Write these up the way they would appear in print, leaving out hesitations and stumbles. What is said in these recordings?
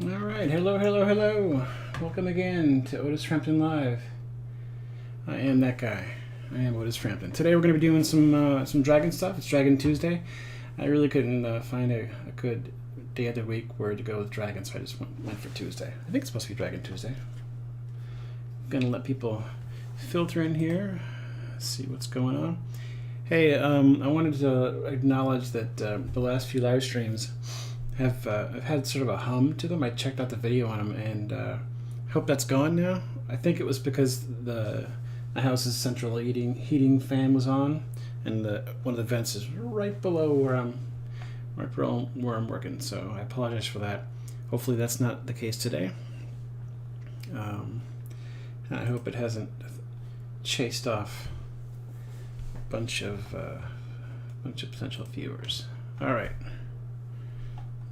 All right, hello, hello, hello. Welcome again to Otis Frampton Live. I am that guy. I am Otis Frampton. Today we're going to be doing some Dragon stuff. It's Dragon Tuesday. I really couldn't find a good day of the week where to go with Dragon, so I just went for Tuesday. I think it's supposed to be Dragon Tuesday. I'm going to let people filter in here, see what's going on. Hey, I wanted to acknowledge that the last few live streams have had sort of a hum to them. I checked out the video on them, and I hope that's gone now. I think it was because the house's central heating fan was on, and one of the vents is right below where I'm working. So I apologize for that. Hopefully that's not the case today. I hope it hasn't chased off a bunch of potential viewers. All right.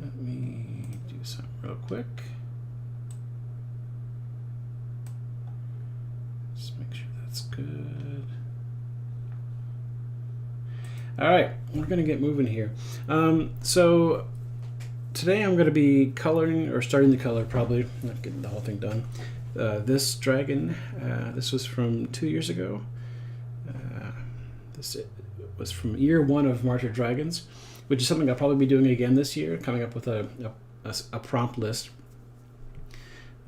Let me do something real quick. Just make sure that's good. All right, we're going to get moving here. So today I'm going to be coloring, or starting to color probably, not getting the whole thing done. This dragon, this was from 2 years ago. This was from year 1 of Martyr Dragons, which is something I'll probably be doing again this year, coming up with a prompt list.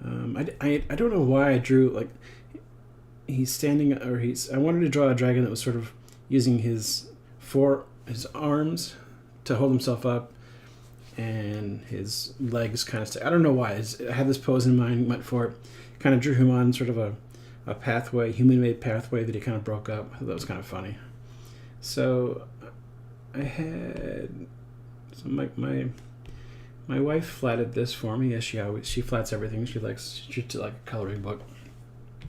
I don't know why I drew, like, he's standing, or I wanted to draw a dragon that was sort of using his arms to hold himself up, and his legs kind of I don't know why. I had this pose in mind, went for it, kind of drew him on sort of a pathway, human-made pathway that he kind of broke up. I thought that was kind of funny. So I had my wife flatted this for me. Yes, she flats everything. She likes a coloring book.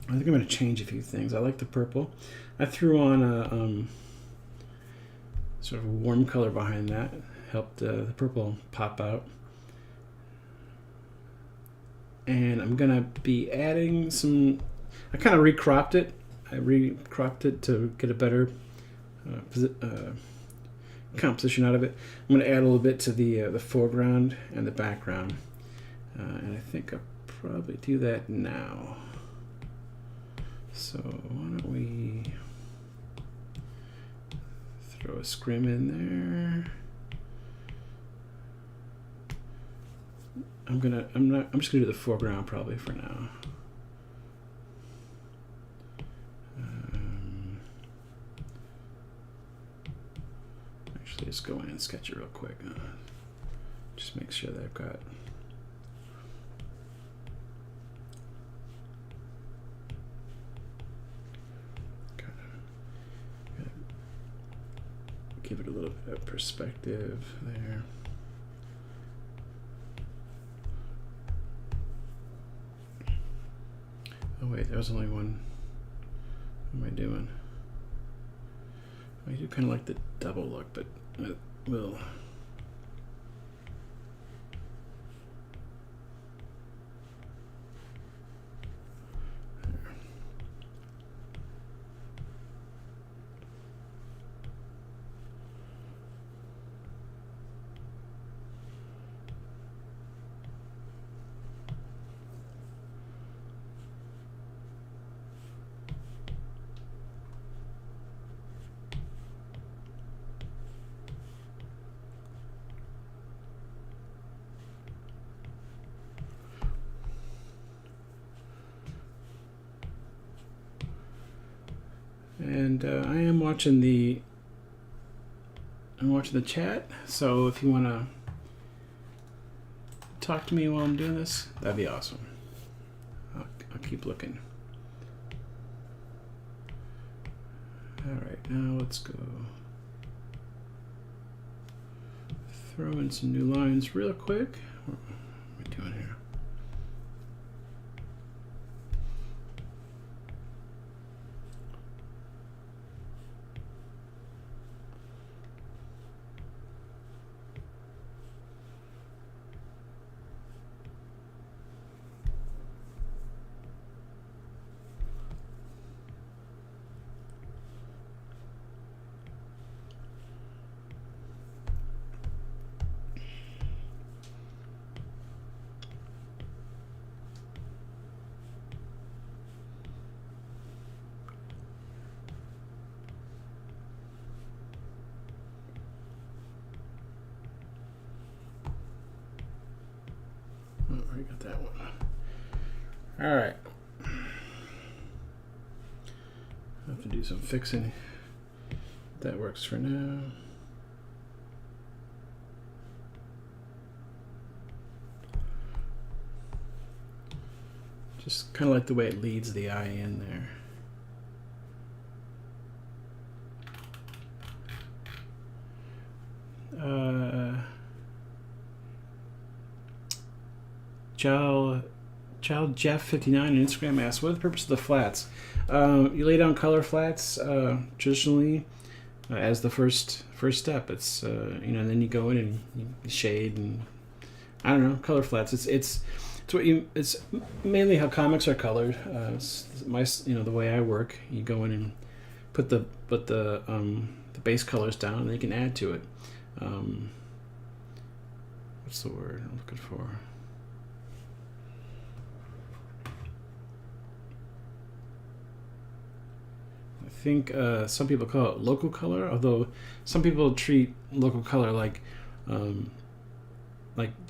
I think I'm going to change a few things. I like the purple. I threw on a sort of a warm color behind that. Helped the purple pop out. And I'm going to be adding some. I kind of recropped it. I recropped it to get a better composition out of it. I'm going to add a little bit to the foreground and the background, and I think I'll probably do that now. So why don't we throw a scrim in there? I'm just gonna do the foreground probably for now. Just go in and sketch it real quick. Just make sure that I've got give it a little bit of perspective there. Oh wait, there was only one. What am I doing? I do kind of like the double look, but it will. And I am watching the chat, so if you want to talk to me while I'm doing this, that'd be awesome. I'll keep looking. All right, now let's go throw in some new lines real quick. What am I doing here? All right. I have to do some fixing. That works for now. Just kind of like the way it leads the eye in there. Child Jeff 59 on Instagram asks, what are the purpose of the flats? You lay down color flats traditionally as the first step. It's you know, and then you go in and you shade and I don't know, color flats. It's mainly how comics are colored. The way I work, you go in and put the base colors down, and then you can add to it. What's the word I'm looking for? I think some people call it local color, although some people treat local color like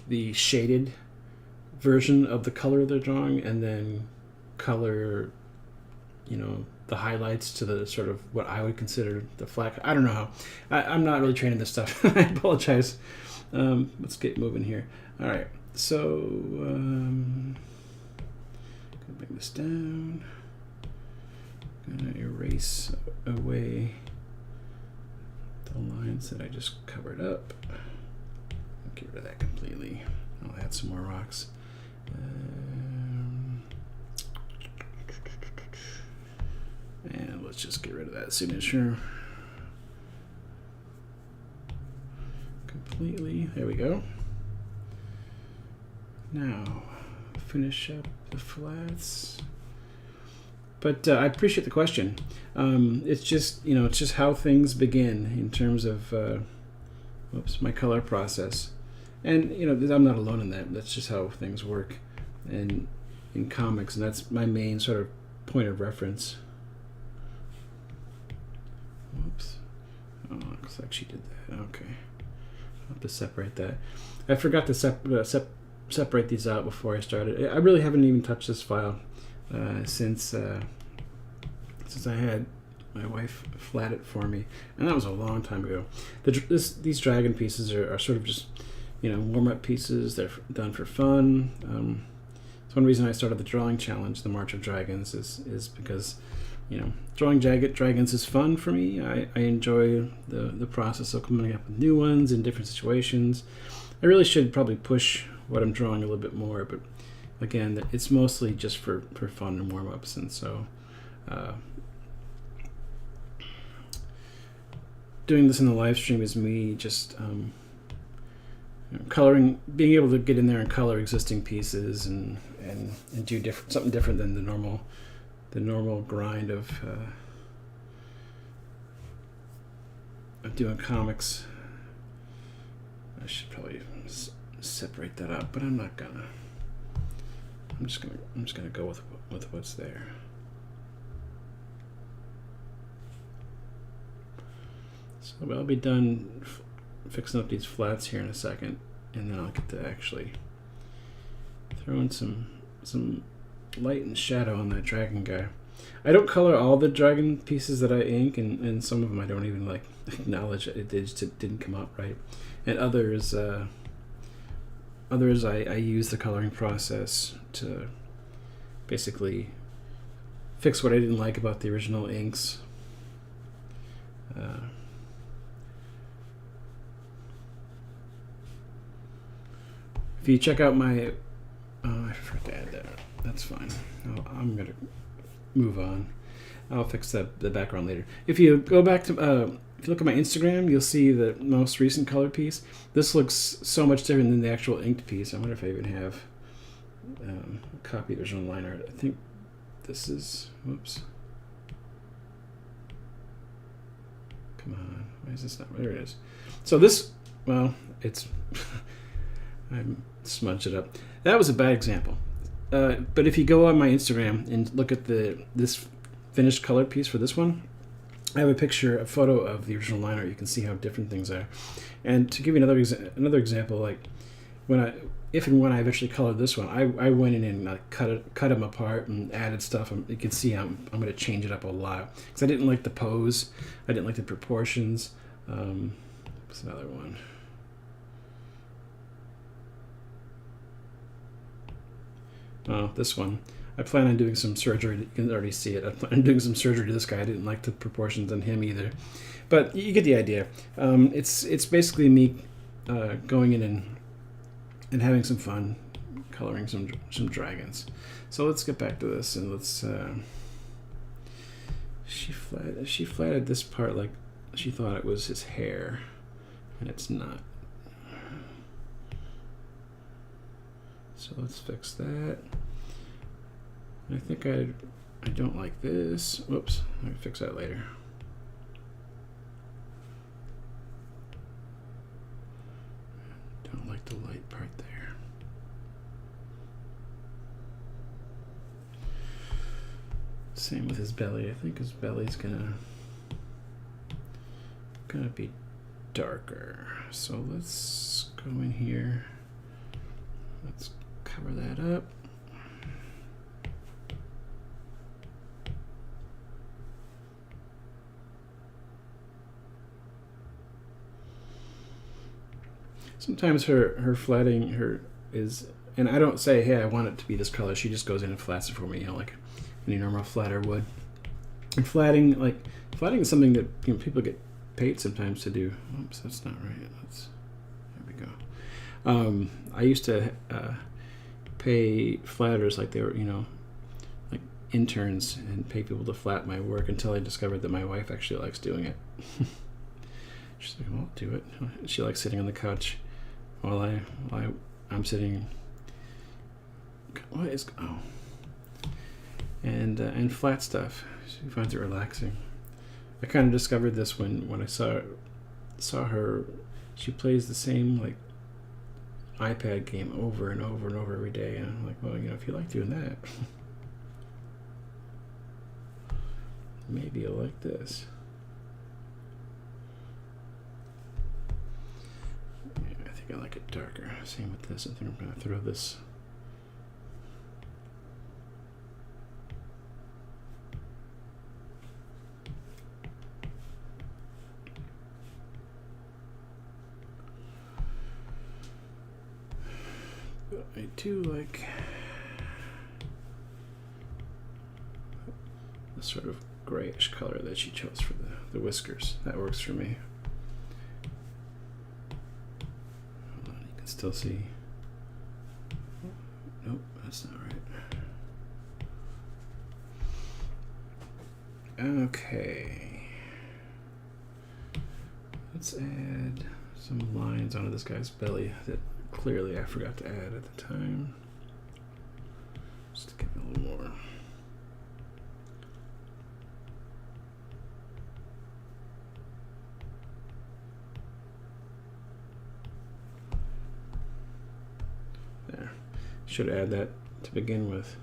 the shaded version of the color they're drawing, and then color, you know, the highlights to the sort of what I would consider the flat. I don't know how. I'm not really trained in this stuff. I apologize. Let's get moving here. All right. So, gonna bring this down. Gonna erase away the lines that I just covered up. Get rid of that completely. I'll add some more rocks. And let's just get rid of that signature completely. There we go. Now, finish up the flats. But I appreciate the question. It's just, you know, it's just how things begin in terms of my color process. And, you know, I'm not alone in that. That's just how things work in comics, and that's my main sort of point of reference. Whoops. Oh, looks like she did that. Okay. I'll have to separate that. I forgot to separate these out before I started. I really haven't even touched this file since I had my wife flat it for me, and that was a long time ago. These dragon pieces are sort of just, you know, warm-up pieces. They're done for fun. It's one reason I started the drawing challenge, the March of Dragons, is because, you know, drawing dragons is fun for me. I enjoy the process of coming up with new ones in different situations. I really should probably push what I'm drawing a little bit more, but again, it's mostly just for fun and warm-ups, and so doing this in the live stream is me just coloring, being able to get in there and color existing pieces and do something different than the normal grind of doing comics. I should probably separate that up, but I'm not gonna. I'm just gonna go with what's there. So I'll be done fixing up these flats here in a second, and then I'll get to actually throw in some light and shadow on that dragon guy. I don't color all the dragon pieces that I ink, and some of them I don't even like acknowledge it didn't come out right, and others I use the coloring process to basically fix what I didn't like about the original inks. If you check out my, I forgot to add that. That's fine. I'm gonna move on. I'll fix the background later. If you go back to, if you look at my Instagram, you'll see the most recent color piece. This looks so much different than the actual inked piece. I wonder if I even have a copy of the original line art. I think this is, whoops. Come on, why is this not, there it is. So this, well, it's, I smudged it up. That was a bad example. But if you go on my Instagram and look at this finished color piece for this one, I have a photo of the original line art. You can see how different things are. And to give you another example, like if and when I eventually colored this one, I went in and cut them apart and added stuff. And you can see I'm going to change it up a lot because I didn't like the pose, I didn't like the proportions. What's another one? Oh, this one. I plan on doing some surgery. You can already see it. I plan on doing some surgery to this guy. I didn't like the proportions on him either, but you get the idea. It's basically me going in and having some fun, coloring some dragons. So let's get back to this and let's. She flatted this part like she thought it was his hair, and it's not. So let's fix that. I think I don't like this. Whoops, I'll fix that later. Don't like the light part there. Same with his belly. I think his belly's gonna be darker. So let's go in here. Let's cover that up. Sometimes her flatting is, and I don't say, hey, I want it to be this color. She just goes in and flats it for me, like any normal flatter would. And flatting is something that people get paid sometimes to do. Oops, that's not right. There we go. I used to pay flatters like they were, like interns, and pay people to flat my work until I discovered that my wife actually likes doing it. She's like, well, I'll do it. She likes sitting on the couch while I'm sitting. What is and flat stuff. She finds it relaxing. I kind of discovered this when I saw her. She plays the same like iPad game over and over and over every day, and I'm like, well, if you like doing that, maybe you'll like this. Yeah, I think I like it darker. Same with this. I think I'm gonna throw this. I do like the sort of grayish color that she chose for the whiskers. That works for me. Hold on, you can still see. Nope, that's not right. Okay. Let's add some lines onto this guy's belly that clearly I forgot to add at the time. Just to give it a little more. There. Should add that to begin with.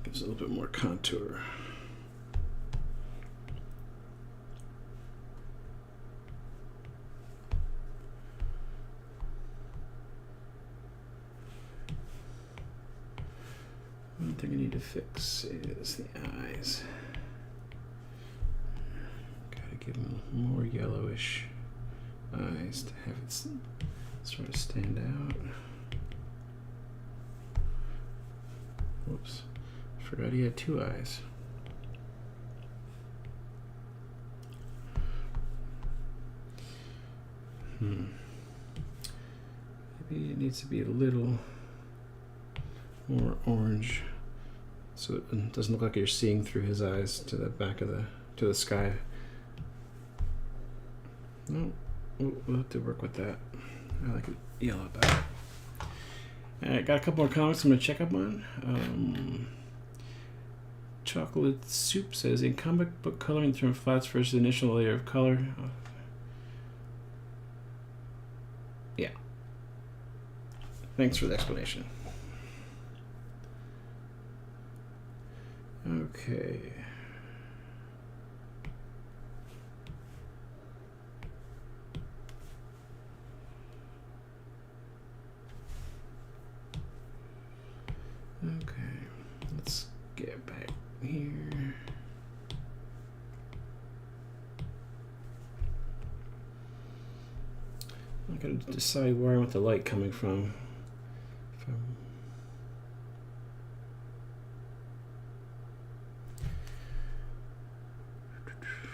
Gives a little bit more contour. One thing I need to fix is the eyes. Gotta give them more yellowish eyes to have it sort of stand out. Whoops. Forgot he had two eyes. Maybe it needs to be a little more orange so it doesn't look like you're seeing through his eyes to the back of the sky. No, we'll have to work with that. I like it yellow better. Alright, got a couple more comics I'm going to check up on. Chocolate Soup says, in comic book coloring through flats versus initial layer of color. Yeah. Thanks for the explanation. Okay. Okay, let's get back here. I gotta decide where I want the light coming from.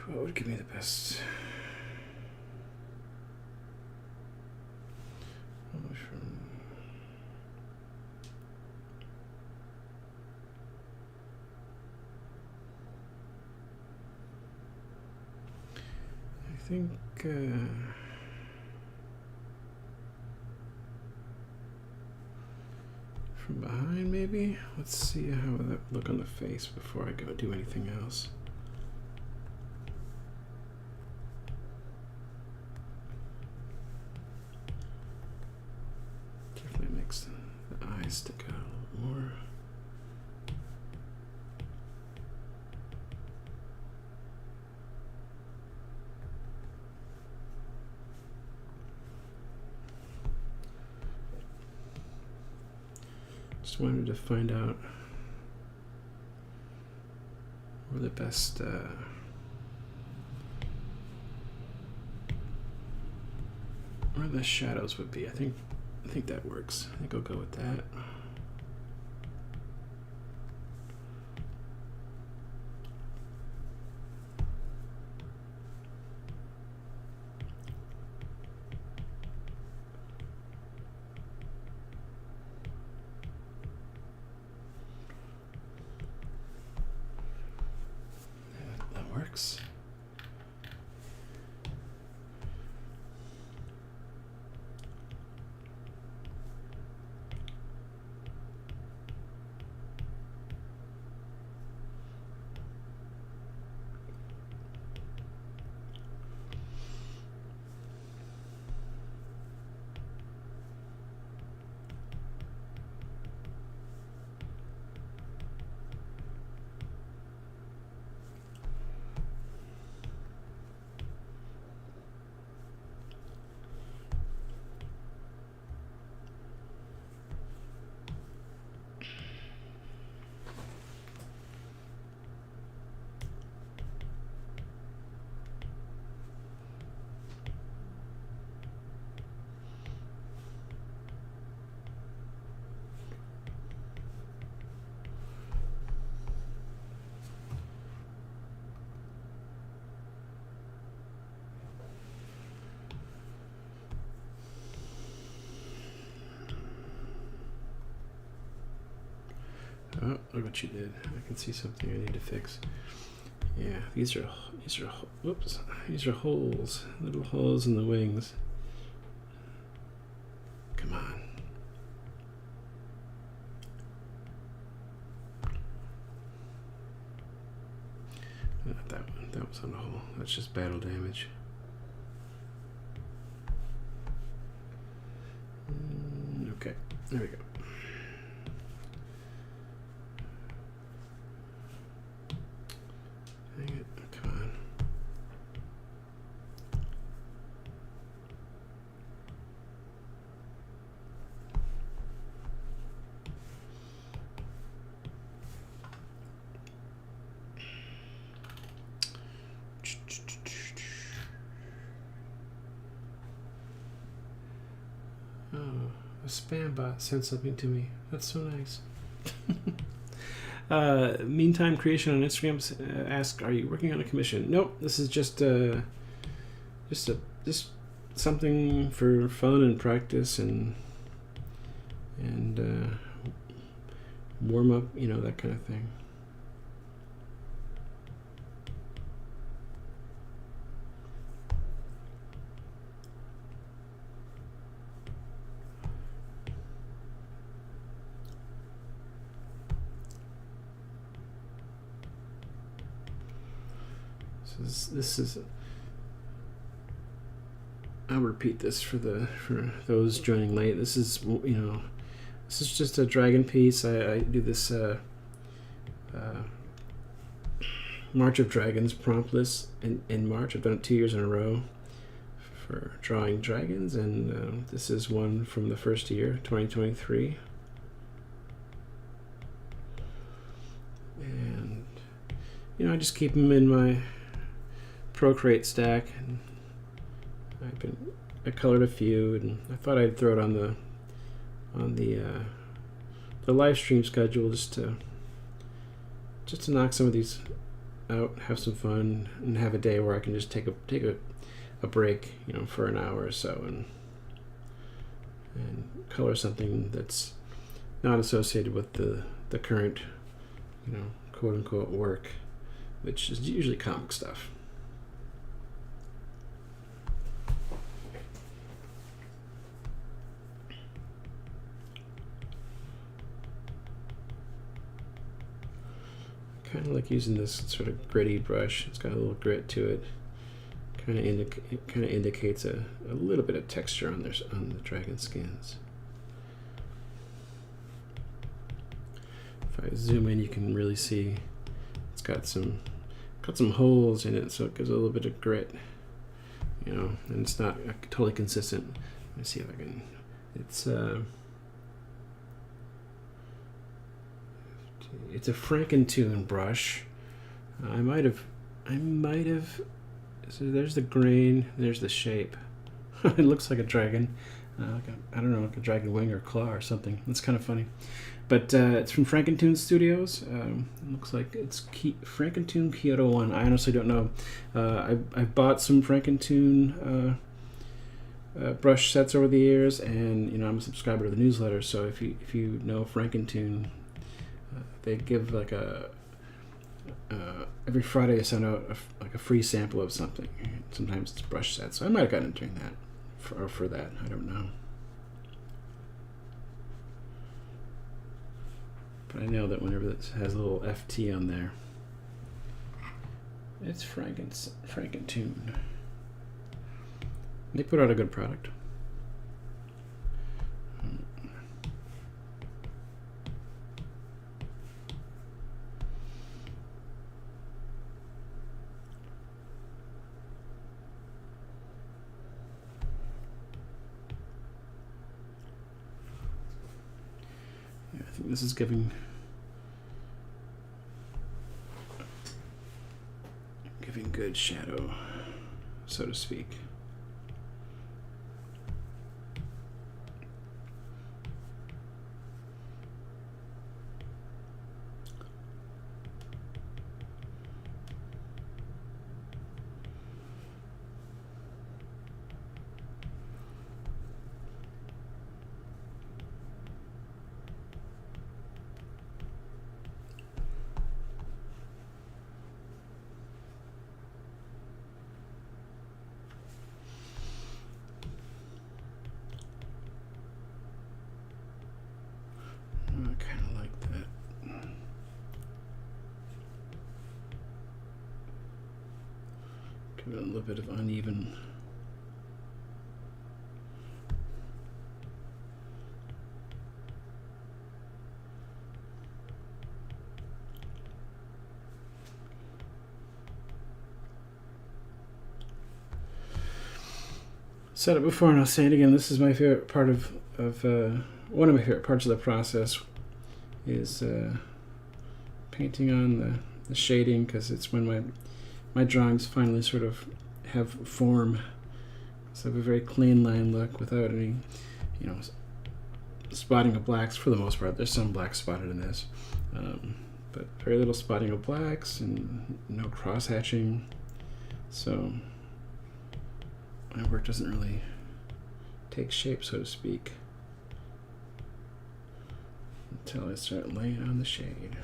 What would give me the best? I think from behind, maybe. Let's see how that would look on the face before I go do anything else. Definitely makes the eyes stick out a little more. Just wanted to find out where the best where the shadows would be. I think that works. I think I'll go with that. Works. Oh, look what you did. I can see something I need to fix. Yeah, these are whoops. These are holes, little holes in the wings. Come on. Not that one. That was on a hole. That's just battle damage. Okay, there we go. A spam bot sent something to me. That's so nice. Meantime Creation on Instagram asked, "Are you working on a commission?" Nope. This is just something for fun and practice and warm up, that kind of thing. This is I'll repeat this for those joining late. This is this is just a dragon piece. I do this March of Dragons prompt list in March. I've done it 2 years in a row for drawing dragons, and this is one from the first year, 2023. I just keep them in my Procreate stack. And I colored a few, and I thought I'd throw it on the live stream schedule just to knock some of these out, have some fun, and have a day where I can just take a break, for an hour or so, and color something that's not associated with the current, quote unquote work, which is usually comic stuff. Kind of like using this sort of gritty brush. It's got a little grit to it. Kind of indicates a little bit of texture on the dragon skins. If I zoom in, you can really see it's got some holes in it, so it gives a little bit of grit. And it's not totally consistent. Let me see if I can. It's a Frankentune brush. I might have. So there's the grain. There's the shape. It looks like a dragon. I don't know, like a dragon wing or claw or something. It's kind of funny. But it's from Frankentune Studios. It looks like it's Frankentune Kyoto 1. I honestly don't know. I've bought some Frankentune brush sets over the years, and I'm a subscriber to the newsletter. So if you know Frankentune, they give like every Friday I send out a free sample of something. Sometimes it's brush sets. So I might have gotten into that for that. I don't know. But I know that whenever it has a little FT on there, it's Frankentune. They put out a good product. I think this is giving good shadow, so to speak. A little bit of uneven. Said it before and I'll say it again. This is my favorite part of one of my favorite parts of the process is painting on the shading, because it's when my drawings finally sort of have form. So I have a very clean line look without any, spotting of blacks for the most part. There's some black spotted in this, but very little spotting of blacks and no cross hatching. So my work doesn't really take shape, so to speak, until I start laying on the shade.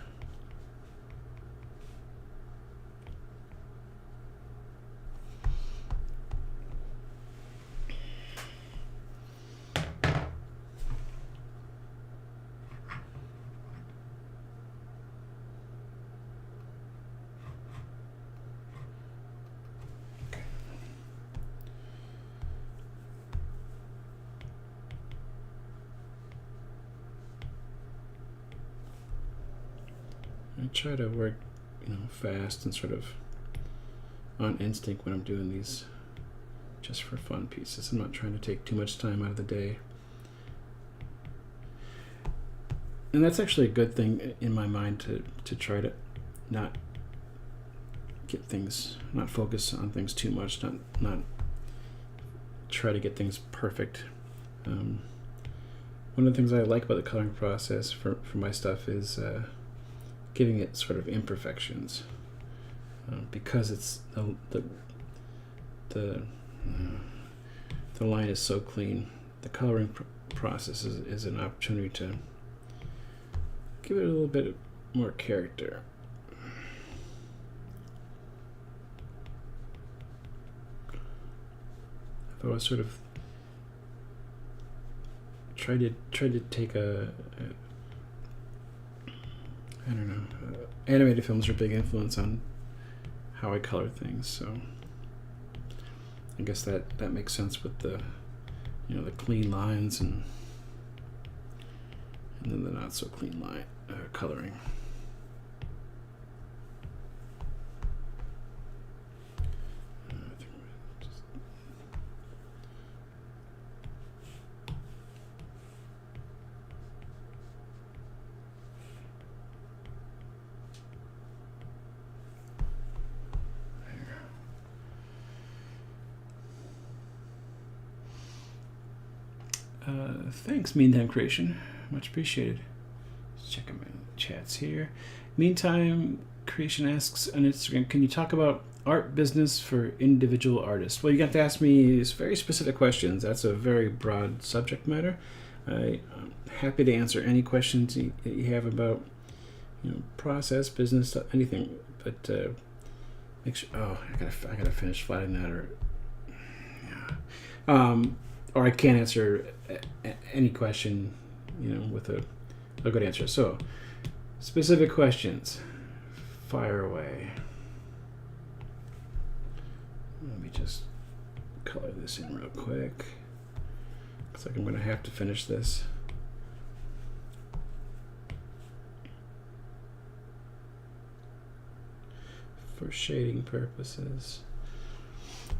I try to work, fast and sort of on instinct when I'm doing these just for fun pieces. I'm not trying to take too much time out of the day. And that's actually a good thing in my mind, to try to not get things, not focus on things too much, not try to get things perfect. One of the things I like about the coloring process for my stuff is giving it sort of imperfections, because it's the line is so clean. The coloring process is an opportunity to give it a little bit more character. If I was sort of tried to take I don't know, animated films are a big influence on how I color things, so I guess that makes sense with the the clean lines and then the not so clean line coloring. Thanks, Meantime Creation. Much appreciated. Let's check my chats here. Meantime Creation asks on Instagram, can you talk about art business for individual artists? Well, you got to ask me these very specific questions. That's a very broad subject matter. I'm happy to answer any questions you have about process, business, anything. But make sure. Oh, I gotta finish flattening that, or I can't answer any question, with a good answer. So, specific questions, fire away. Let me just color this in real quick. Looks like I'm going to have to finish this. For shading purposes.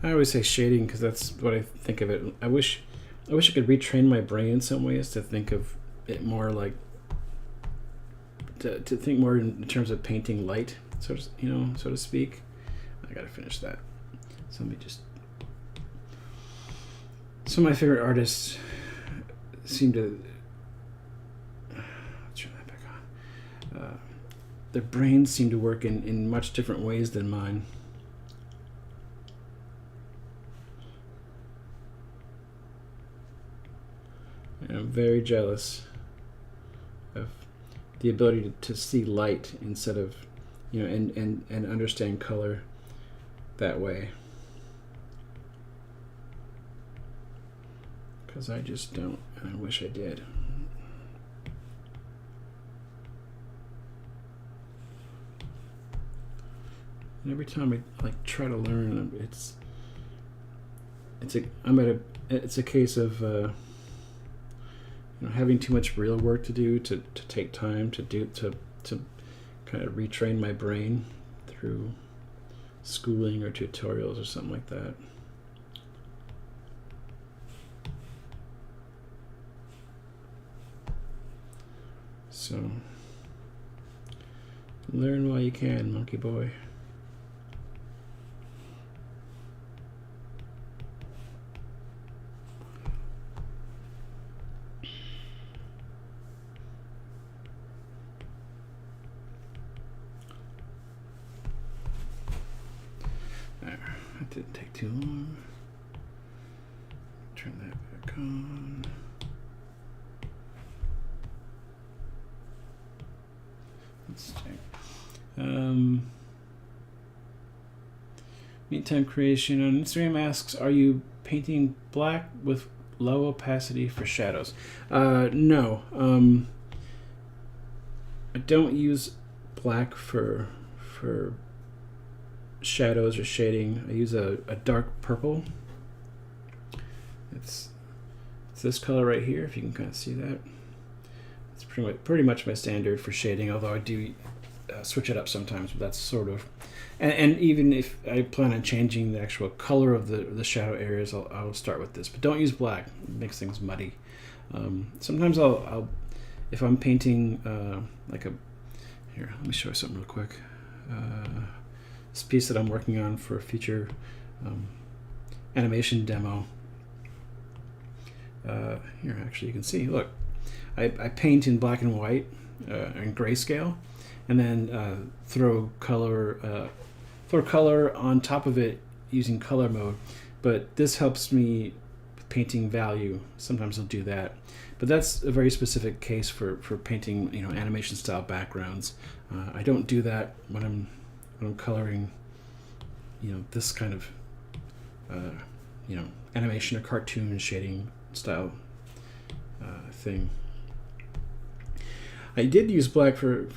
I always say shading because that's what I think of it. I wish I could retrain my brain in some ways to think of it more like to think more in terms of painting light, so to speak. I gotta finish that. So let me just. Some of my favorite artists seem to. Let's turn that back on. Their brains seem to work in much different ways than mine. I'm very jealous of the ability to see light instead of, and understand color that way. Because I just don't, and I wish I did. And every time I try to learn, it's a case of having too much real work to do to take time to kind of retrain my brain through schooling or tutorials or something like that. So learn while you can, monkey boy. That didn't take too long. Turn that back on. Let's check. Meantime Creation on Instagram asks, are you painting black with low opacity for shadows? No. I don't use black for shadows or shading. I use a dark purple. It's this color right here, if you can kind of see that. It's pretty much my standard for shading, although I do switch it up sometimes, but that's sort of, and even if I plan on changing the actual color of the shadow areas, I'll start with this, but don't use black. It makes things muddy. Sometimes I'll if I'm painting here, let me show you something real quick. this piece that I'm working on for a future animation demo. Here, actually, you can see. Look, I paint in black and white and grayscale, and then throw color on top of it using color mode. But this helps me with painting value. Sometimes I'll do that, but that's a very specific case for painting, animation style backgrounds. I don't do that when I'm coloring, this kind of animation or cartoon shading style thing. I did use black for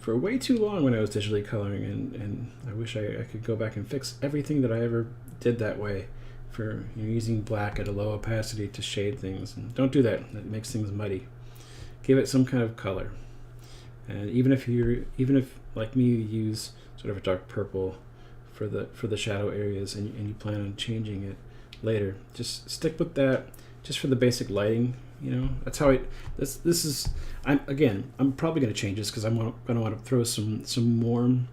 way too long when I was digitally coloring, and I wish I could go back and fix everything that I ever did that way, for using black at a low opacity to shade things. And don't do that. That makes things muddy. Give it some kind of color. And even if like me, you use sort of a dark purple for the shadow areas, and you plan on changing it later, just stick with that just for the basic lighting. That's how this is. I'm probably going to change this because I'm going to want to throw some warm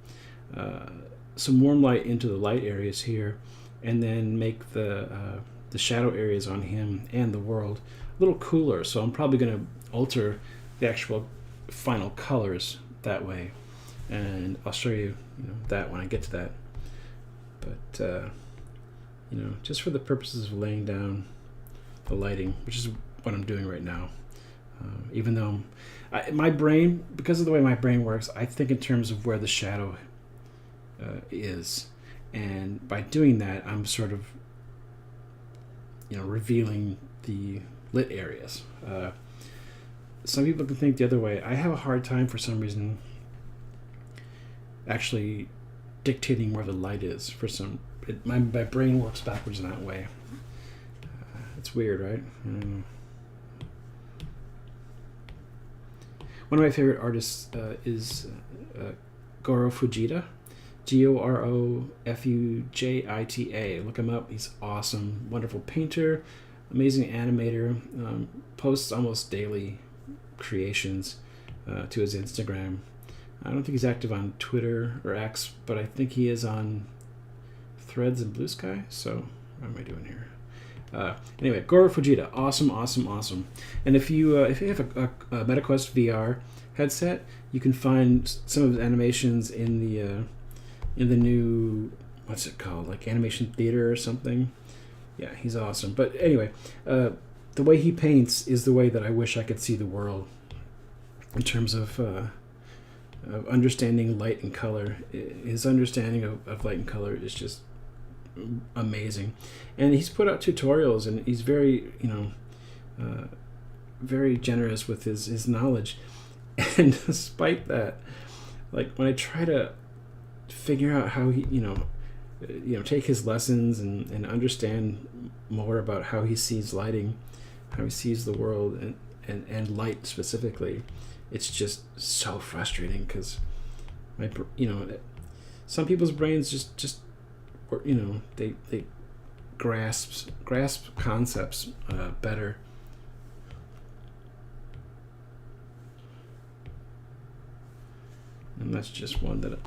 light into the light areas here, and then make the shadow areas on him and the world a little cooler. So I'm probably going to alter the actual final colors that way, and I'll show you, that when I get to that. But just for the purposes of laying down the lighting, which is what I'm doing right now. Even though my brain, because of the way my brain works, I think in terms of where the shadow is, and by doing that, I'm sort of revealing the lit areas. Some people can think the other way. I have a hard time, for some reason, actually dictating where the light is. My brain works backwards in that way. It's weird, right? One of my favorite artists is Goro Fujita, Gorofujita. Look him up. He's awesome. Wonderful painter, amazing animator. Posts almost daily creations to his Instagram. I don't think he's active on Twitter or X, but I think he is on Threads and Blue Sky. So what am I doing here? Anyway, Goro Fujita, awesome. And if you have a MetaQuest VR headset, you can find some of his animations in the new, what's it called, like Animation Theater or something. Yeah, he's awesome. But anyway, the way he paints is the way that I wish I could see the world in terms of understanding light and color. His understanding of light and color is just amazing, and he's put out tutorials, and he's very very generous with his knowledge. And despite that, like when I try to figure out how he take his lessons and understand more about how he sees lighting, how he sees the world, and light specifically, it's just so frustrating, because some people's brains just they grasp concepts better. And that's just one that I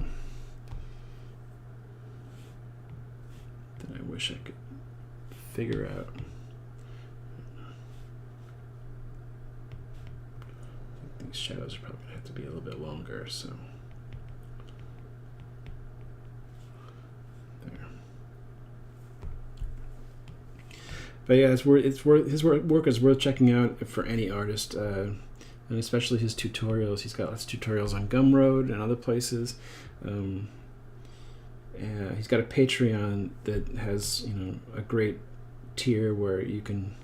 wish I could figure out. These shadows are probably going to have to be a little bit longer, so there. But yeah, his work is worth checking out for any artist, and especially his tutorials. He's got lots of tutorials on Gumroad and other places. He's got a Patreon that has a great tier where you can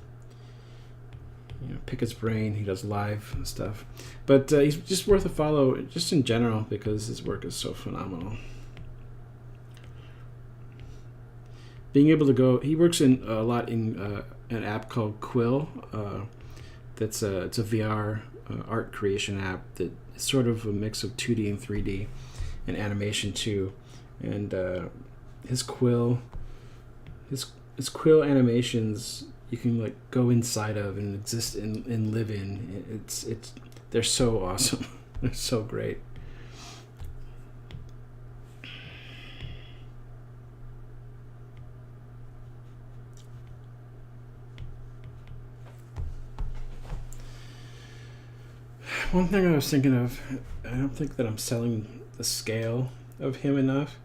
pick his brain. He does live stuff, but he's just worth a follow just in general because his work is so phenomenal. Being able to go, he works in a lot in an app called Quill. It's a VR art creation app that is sort of a mix of 2D and 3D and animation too. And his Quill animations you can like go inside of and exist and live in. They're so awesome. They're so great. one thing I was thinking of, I don't think that I'm selling the scale of him enough.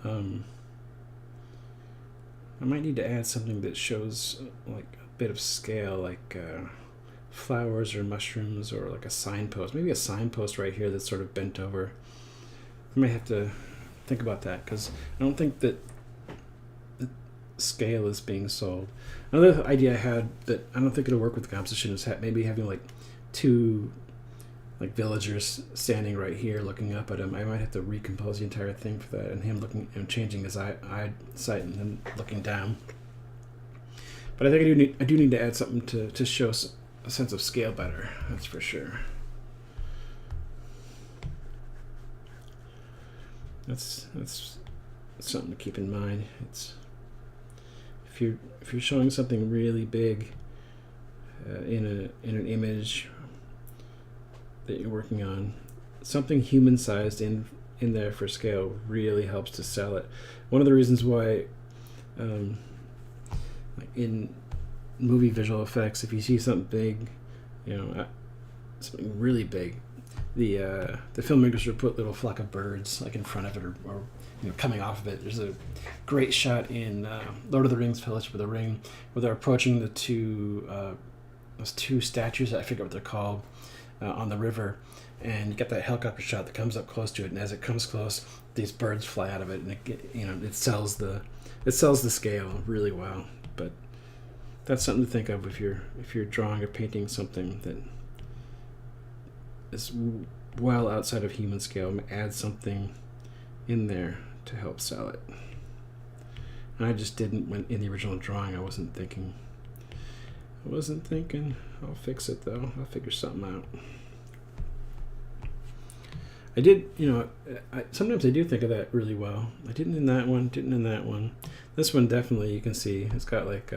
I might need to add something that shows like a bit of scale, like flowers or mushrooms, or like a signpost. Maybe a signpost right here that's sort of bent over. I may have to think about that, because I don't think that the scale is being sold. Another idea I had that I don't think it'll work with the composition is maybe having like two like villagers standing right here looking up at him. I might have to recompose the entire thing for that, and him looking and changing his eyesight and then looking down. But I think I do need to add something to show a sense of scale better. That's for sure. That's something to keep in mind. It's if you're showing something really big in an image that you're working on, something human-sized in there for scale really helps to sell it. One of the reasons why in movie visual effects, if you see something big, something really big, the filmmakers would put little flock of birds like in front of it, or coming off of it. There's a great shot in Lord of the Rings: Fellowship of the Ring where they're approaching the those two statues, I forget what they're called, on the river, and you get that helicopter shot that comes up close to it, and as it comes close, these birds fly out of it, and it sells the scale really well. But that's something to think of if you're drawing or painting something that is well outside of human scale. Add something in there to help sell it. And I just didn't, when in the original drawing, I wasn't thinking. I'll fix it though. I'll figure something out. I did, sometimes I do think of that really well. I didn't in that one. This one definitely, you can see it's got like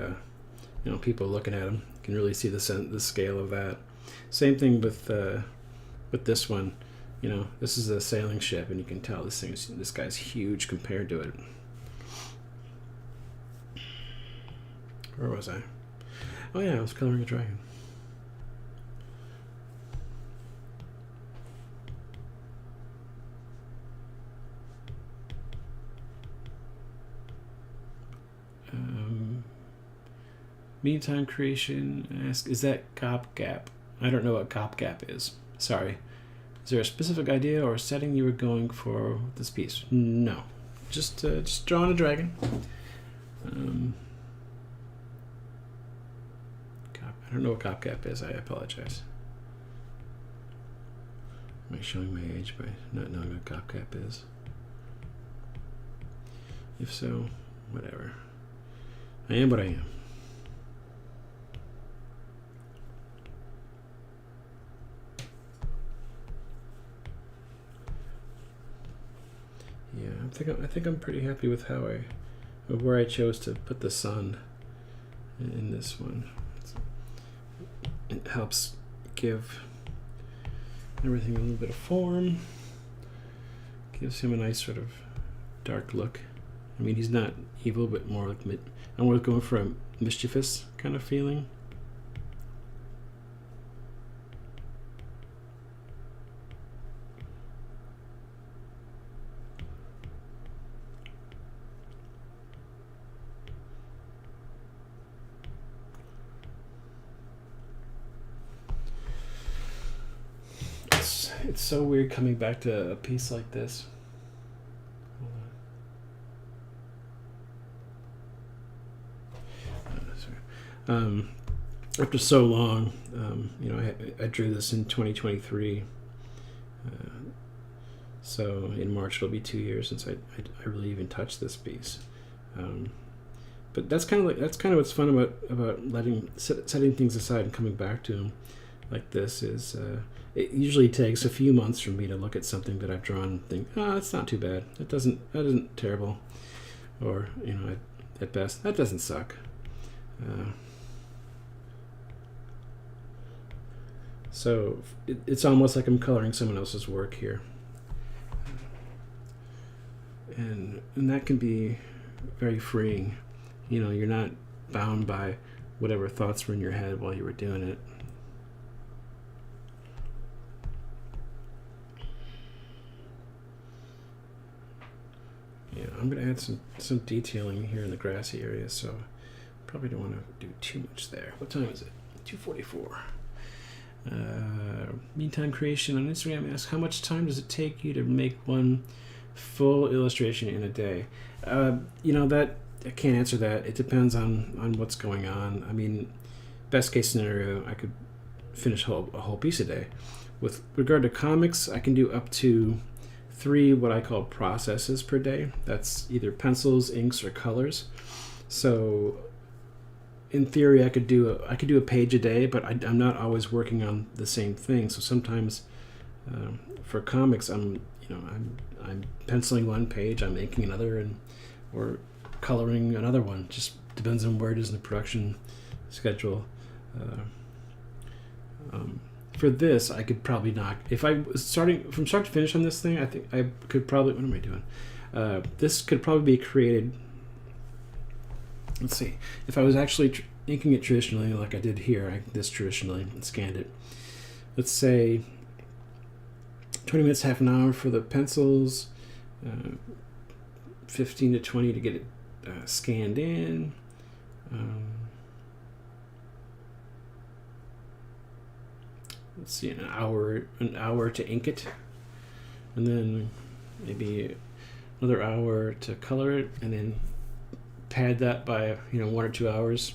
people looking at him. You can really see the scale of that. Same thing with this one. This is a sailing ship, and you can tell this guy's huge compared to it. Where was I? Oh yeah, I was coloring a dragon. Meantime creation. Ask, is that Cop Gap? I don't know what Cop Gap is. Sorry. Is there a specific idea or setting you were going for with this piece? No. Just drawing a dragon. I don't know what Cop Gap is. I apologize. Am I showing my age by not knowing what Cop Gap is? If so, whatever. I am what I am. Yeah, I think I'm pretty happy with where I chose to put the sun in this one. It helps give everything a little bit of form. Gives him a nice sort of dark look. I mean, he's not evil, but more like I'm going for a mischievous kind of feeling. It's so weird coming back to a piece like this. After so long, I drew this in 2023. So in March it'll be 2 years since I really even touched this piece. But that's kind of what's fun about setting things aside and coming back to them like this is. It usually takes a few months for me to look at something that I've drawn and think, it's not too bad. That isn't terrible, or at best, that doesn't suck. So it's almost like I'm coloring someone else's work here, and that can be very freeing. You're not bound by whatever thoughts were in your head while you were doing it. going to add some detailing here in the grassy area, so probably don't want to do too much there. What time is it? 2:44. Meantime creation on Instagram asks, how much time does it take you to make one full illustration in a day? That I can't answer that. It depends on what's going on. I mean, best case scenario, I could finish a whole piece a day. With regard to comics, I can do up to 3 what I call processes per day. That's either pencils, inks, or colors. So in theory, I could do a page a day, but I'm not always working on the same thing. So sometimes for comics, I'm penciling one page, I'm inking another, or coloring another one. Just depends on where it is in the production schedule. For this, I could probably knock, if I was starting from start to finish on this thing, I think I could probably, what am I doing? This could probably be created, let's see, if I was actually inking it traditionally like I did here, traditionally, and scanned it. Let's say 20 minutes, half an hour for the pencils, 15 to 20 to get it scanned in. Let's see, an hour to ink it, and then maybe another hour to color it, and then pad that by 1 or 2 hours.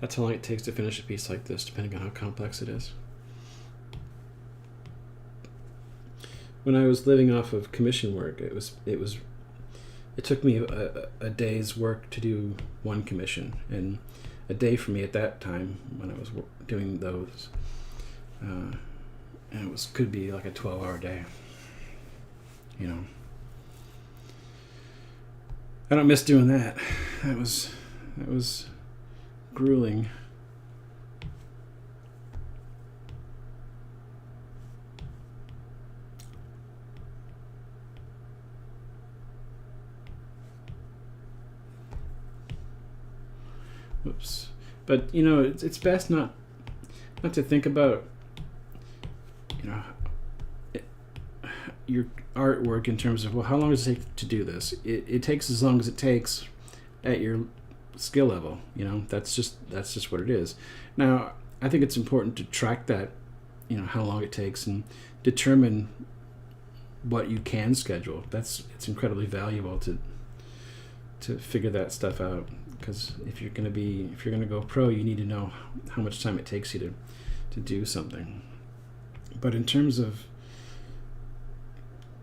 That's how long it takes to finish a piece like this, depending on how complex it is. When I was living off of commission work, it took me a day's work to do one commission, and a day for me at that time when I was doing those. And it could be like a 12-hour day. I don't miss doing that. That was grueling. Whoops. But it's best not to think about your artwork in terms of, well, how long does it take to do this? It takes as long as it takes at your skill level. That's just what it is. Now, I think it's important to track that, how long it takes, and determine what you can schedule. It's incredibly valuable to figure that stuff out, because if you're going to go pro, you need to know how much time it takes you to do something. But in terms of,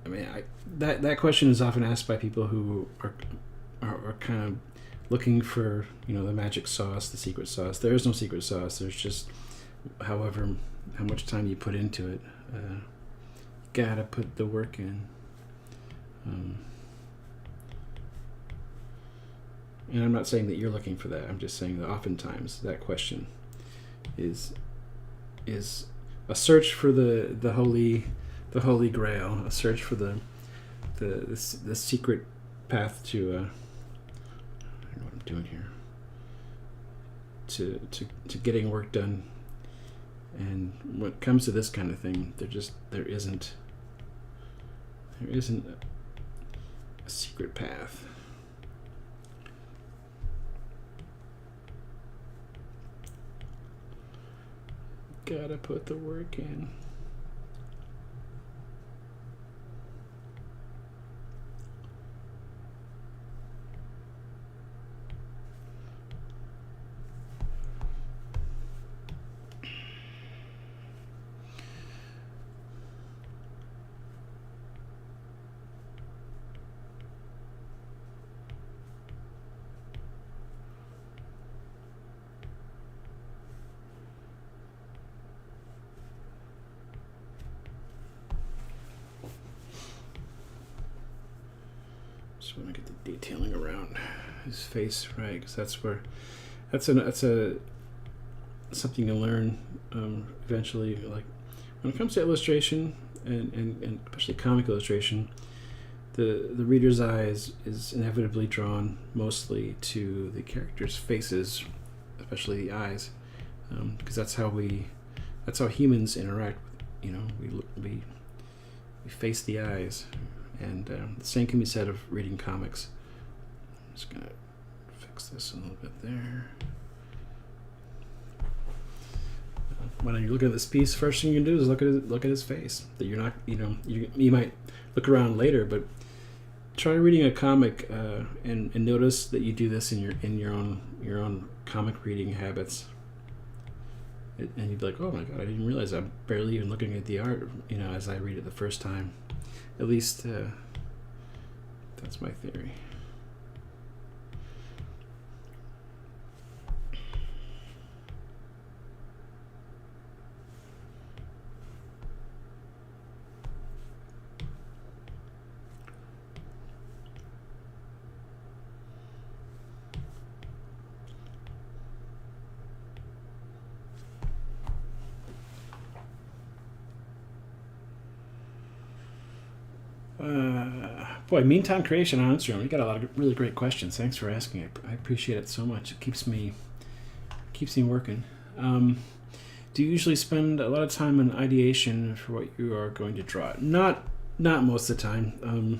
that question is often asked by people who are kind of looking for the magic sauce, the secret sauce. There is no secret sauce. There's just how much time you put into it. Gotta put the work in. And I'm not saying that you're looking for that. I'm just saying that oftentimes that question is a search for the holy grail, a search for the secret path to I don't know what I'm doing here, to getting work done. And when it comes to this kind of thing, there isn't a secret path. Gotta put the work in. Just want to get the detailing around his face right, because that's something to learn eventually. Like when it comes to illustration and especially comic illustration, the reader's eye is inevitably drawn mostly to the characters' faces, especially the eyes, because that's how humans interact. We face the eyes. And the same can be said of reading comics. I'm just gonna fix this a little bit there. When you look at this piece, first thing you can do is look at his face. That you're not, you might look around later, but try reading a comic and notice that you do this in your own comic reading habits. And you'd be like, oh my god, I didn't realize I'm barely even looking at the art, as I read it the first time. At least that's my theory. Boy, Meantime Creation on Instagram. You got a lot of really great questions. Thanks for asking. I appreciate it so much. It keeps me working. Do you usually spend a lot of time in ideation for what you are going to draw? Not most of the time.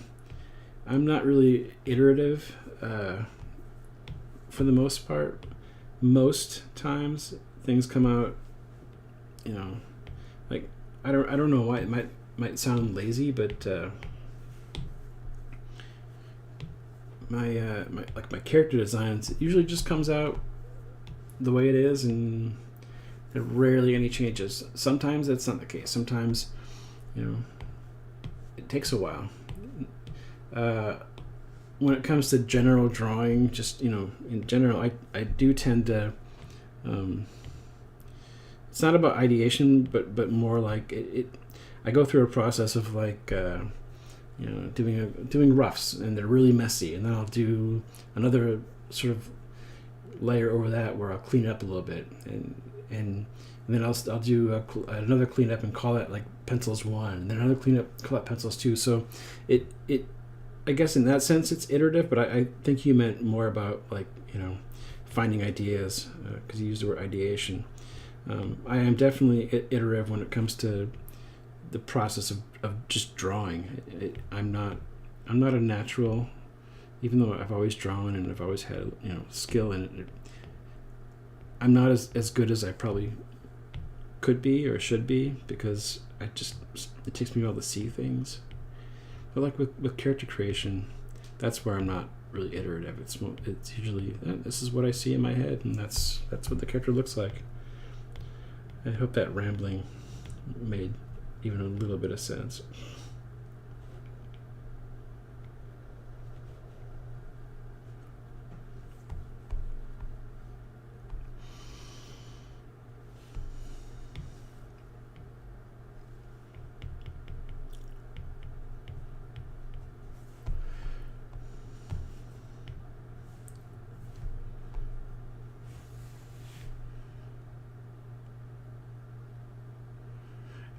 I'm not really iterative for the most part. Most times things come out, like I don't know why it might sound lazy, but my character designs, it usually just comes out the way it is, and there are rarely any changes. Sometimes that's not the case. Sometimes, it takes a while. When it comes to general drawing, just in general, I do tend to. It's not about ideation, but more like it. I go through a process of like. Doing roughs, and they're really messy, and then I'll do another sort of layer over that where I'll clean it up a little bit, and then I'll do another cleanup and call that like pencils 1, and then another cleanup, call that pencils 2. So it I guess in that sense it's iterative, but I think you meant more about like finding ideas, because you used the word ideation. I am definitely iterative when it comes to the process of just drawing. I'm not a natural, even though I've always drawn and I've always had skill in it. I'm not as good as I probably could be or should be, because it takes me a while to see things. But like with character creation, that's where I'm not really iterative. It's usually this is what I see in my head, and that's what the character looks like. I hope that rambling made even a little bit of sense.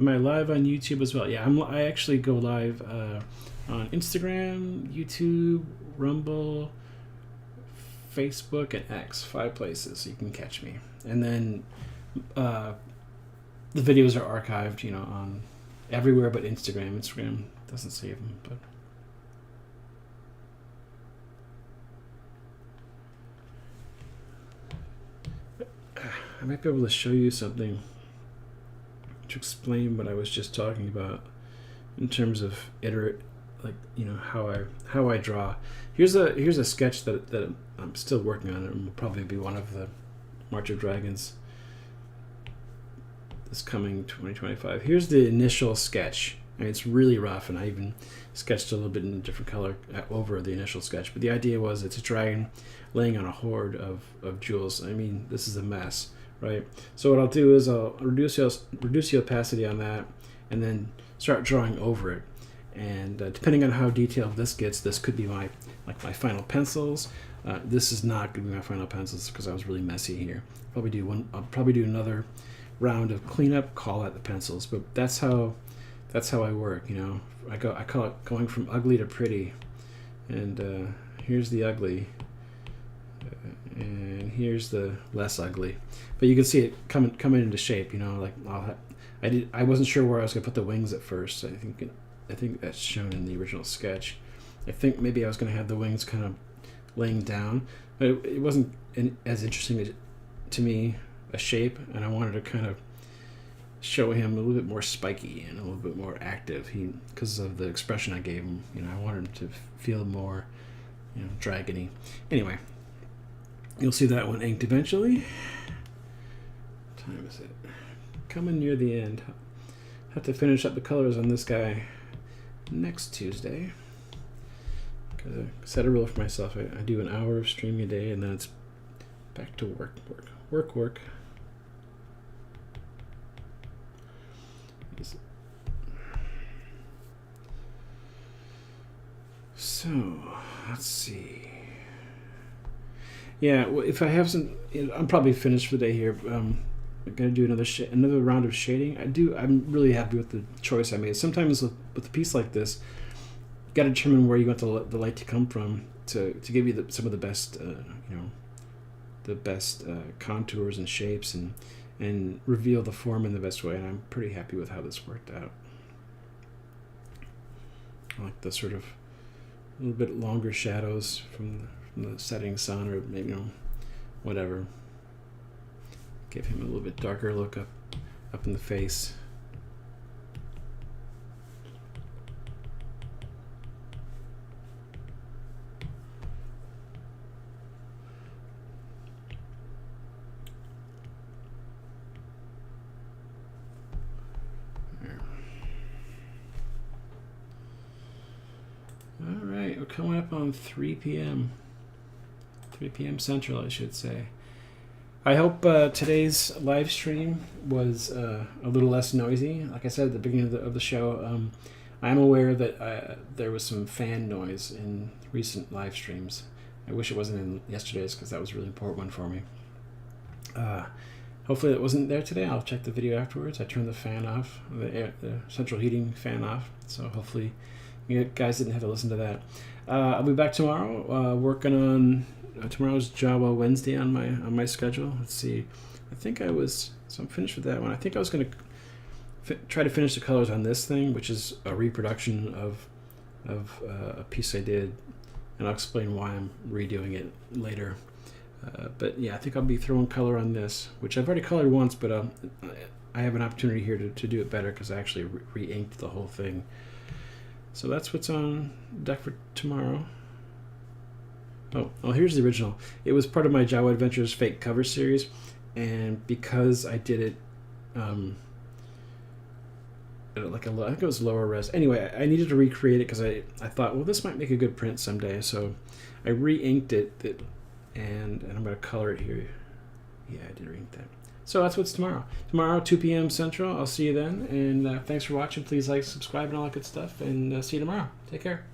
Am I live on YouTube as well? Yeah, I actually go live on Instagram, YouTube, Rumble, Facebook, and X. 5 places so you can catch me. And then the videos are archived, on everywhere but Instagram. Instagram doesn't save them, but. I might be able to show you something to explain what I was just talking about in terms of how I draw. Here's a sketch that I'm still working on. It will probably be one of the March of Dragons this coming 2025. Here's the initial sketch. I mean, it's really rough, and I even sketched a little bit in a different color over the initial sketch. But the idea was it's a dragon laying on a hoard of jewels. I mean, this is a mess. Right. So what I'll do is I'll reduce the opacity on that, and then start drawing over it. And depending on how detailed this gets, this could be my final pencils. This is not going to be my final pencils because I was really messy here. I'll probably do another round of cleanup. Call that the pencils. But that's how I work. I call it going from ugly to pretty. And here's the ugly. And here's the less ugly, but you can see it coming into shape. I wasn't sure where I was gonna put the wings at first. I think I think that's shown in the original sketch. I think maybe I was going to have the wings kind of laying down, but it wasn't as interesting to me a shape, and I wanted to kind of show him a little bit more spiky and a little bit more active. Because of the expression I gave him, I wanted him to feel more, dragony. Anyway, you'll see that one inked eventually. What time is it? Coming near the end. Have to finish up the colors on this guy next Tuesday. Because I set a rule for myself. I do an hour of streaming a day, and then it's back to work. So, let's see. Yeah, well, if I have some, I'm probably finished for the day here. I'm gonna do another round of shading. I'm really happy with the choice I made. Sometimes with a piece like this, you got to determine where you want the light to come from to give you some of the best, the best contours and shapes and reveal the form in the best way. And I'm pretty happy with how this worked out. I like the sort of a little bit longer shadows from the setting sun, or maybe whatever. Give him a little bit darker look up in the face. All right, we're coming up on 3 p.m. 3 p.m. Central, I should say. I hope today's live stream was a little less noisy. Like I said at the beginning of the show, I'm aware that there was some fan noise in recent live streams. I wish it wasn't in yesterday's, because that was a really important one for me. Hopefully it wasn't there today. I'll check the video afterwards. I turned the fan off, the central heating fan off, so hopefully you guys didn't have to listen to that. I'll be back tomorrow, working on tomorrow's Jawa Wednesday on my schedule. Let's see. I'm finished with that one. I think I was going to try to finish the colors on this thing, which is a reproduction of a piece I did, and I'll explain why I'm redoing it later. But yeah, I think I'll be throwing color on this, which I've already colored once, but I have an opportunity here to do it better because I actually re-inked the whole thing. So that's what's on deck for tomorrow. Oh, here's the original. It was part of my Jawa Adventures fake cover series, and because I did it I think it was lower res. Anyway, I needed to recreate it because I thought, well, this might make a good print someday. So I re-inked it, and I'm going to color it here. Yeah, I did re-ink that. So that's what's tomorrow. Tomorrow, 2 p.m. Central. I'll see you then. And thanks for watching. Please like, subscribe, and all that good stuff. And see you tomorrow. Take care.